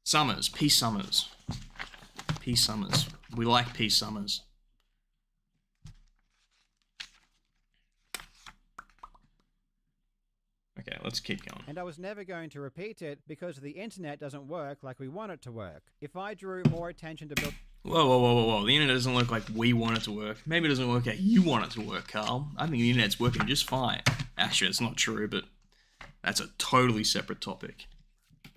Summers. P. Summers. P. Summers. We like P. Summers. Okay, let's keep going. And I was never going to repeat it because the internet doesn't work like we want it to work. If I drew more attention to build... Whoa. The internet doesn't work like we want it to work. Maybe it doesn't work how you want it to work, Carl. I think the internet's working just fine. Actually, it's not true, but that's a totally separate topic.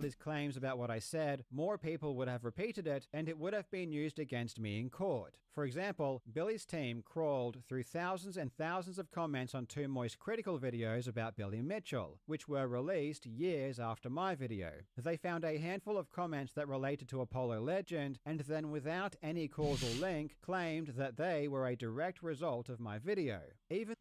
His claims about what I said, more people would have repeated it, and it would have been used against me in court. For example, Billy's team crawled through thousands and thousands of comments on two Moist Critical videos about Billy Mitchell, which were released years after my video. They found a handful of comments that related to Apollo Legend, and then without any causal link, claimed that they were a direct result of my video. Even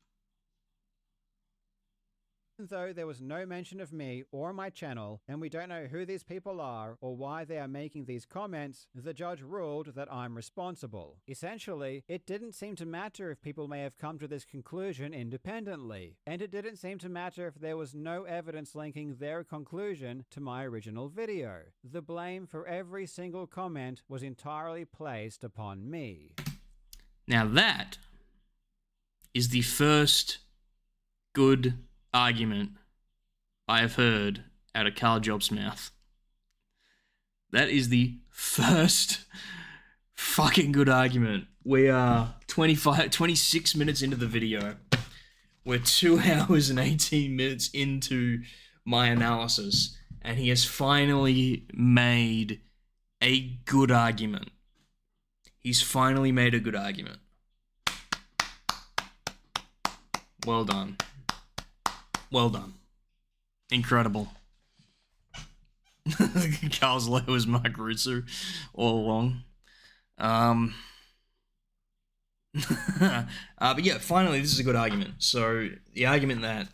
though there was no mention of me or my channel, and we don't know who these people are or why they are making these comments, the judge ruled that I'm responsible. Essentially, it didn't seem to matter if people may have come to this conclusion independently, and it didn't seem to matter if there was no evidence linking their conclusion to my original video. The blame for every single comment was entirely placed upon me. Now that is the first good argument I have heard out of Carl Jobs' mouth. That is the first fucking good argument. We are 26 minutes into the video. We're 2 hours and 18 minutes into my analysis, and he has finally made a good argument. He's finally made a good argument. Well done. Well done. Incredible. Carl's low was Mark Russo all along. But yeah, finally, this is a good argument. So, the argument that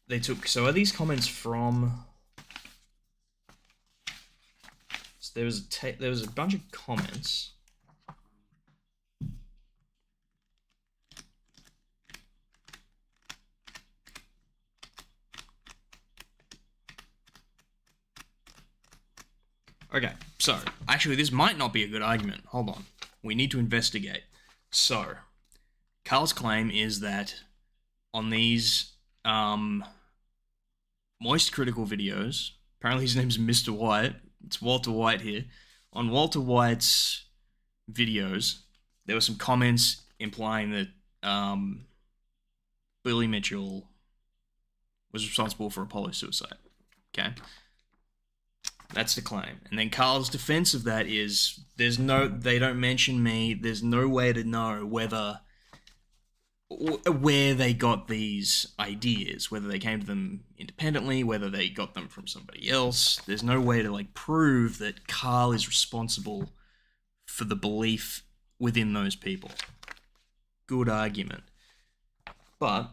they took... So, are these comments from... So there was a bunch of comments... Okay, so, actually this might not be a good argument. Hold on. We need to investigate. So, Carl's claim is that on these Moist Critical videos, apparently his name's Mr. White, it's Walter White here, on Walter White's videos, there were some comments implying that Billy Mitchell was responsible for Apollo suicide. Okay? That's the claim. And then Carl's defense of that is, they don't mention me, there's no way to know where they got these ideas, whether they came to them independently, whether they got them from somebody else. There's no way to, prove that Carl is responsible for the belief within those people. Good argument. But,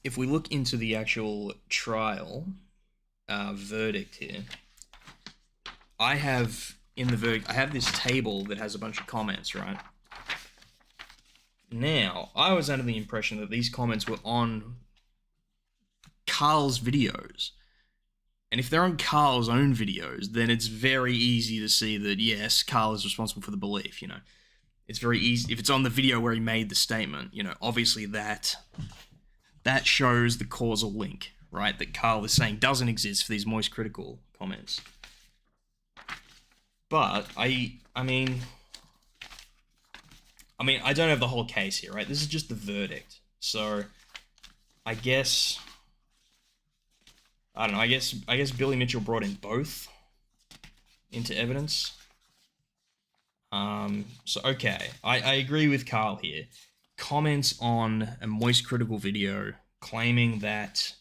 if we look into the actual trial... verdict here. I have this table that has a bunch of comments, right? Now, I was under the impression that these comments were on Carl's videos. And if they're on Carl's own videos, then it's very easy to see that, yes, Carl is responsible for the belief, It's very easy. If it's on the video where he made the statement, obviously that shows the causal link, right, that Carl is saying doesn't exist for these Moist Critical comments. But, I mean, I don't have the whole case here, right? This is just the verdict. So, I guess, I don't know, I guess Billy Mitchell brought in both into evidence. So, okay, I agree with Carl here. Comments on a Moist Critical video claiming that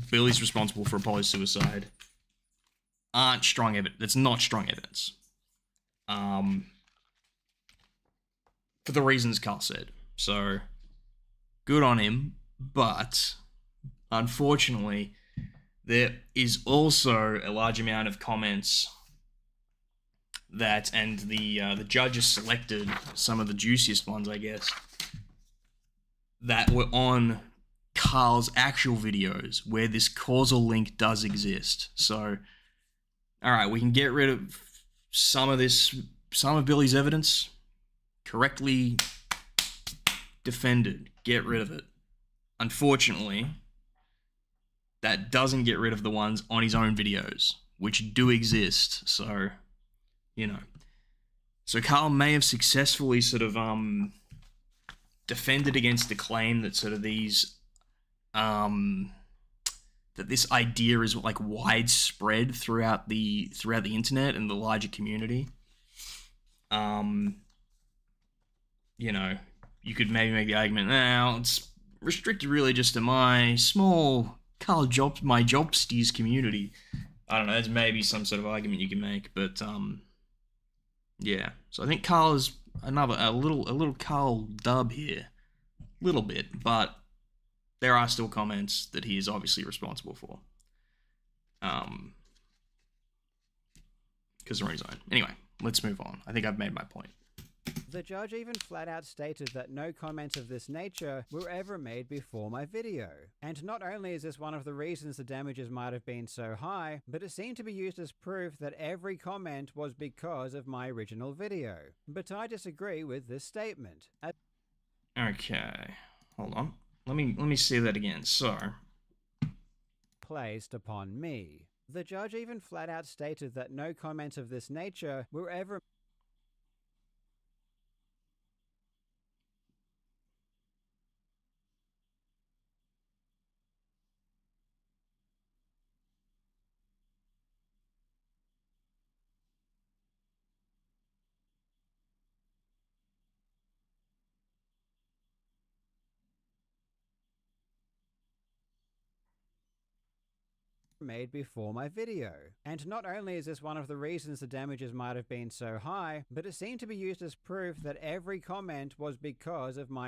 Billy's responsible for Apollo's suicide aren't strong evidence. That's not strong evidence. For the reasons Carl said. So, good on him, but unfortunately, there is also a large amount of comments that, and the judges selected some of the juiciest ones, I guess, that were on Carl's actual videos where this causal link does exist. So, all right, we can get rid of some of Billy's evidence, correctly defended, get rid of it. Unfortunately, that doesn't get rid of the ones on his own videos, which do exist. So, So Carl may have successfully sort of defended against the claim that sort of these that this idea is like widespread throughout the internet and the larger community. You could maybe make the argument now it's restricted really just to my small my Jobsties community. I don't know, there's maybe some sort of argument you can make, but yeah. So I think Carl is a little Carl dub here. Little bit, but there are still comments that he is obviously responsible for. Because they're on his own. Anyway, let's move on. I think I've made my point. The judge even flat out stated that no comments of this nature were ever made before my video. And not only is this one of the reasons the damages might have been so high, but it seemed to be used as proof that every comment was because of my original video. But I disagree with this statement. Okay, hold on. Let me say that again. So, placed upon me. The judge even flat out stated that no comments of this nature were ever made before my video. And not only is this one of the reasons the damages might have been so high, but it seemed to be used as proof that every comment was because of my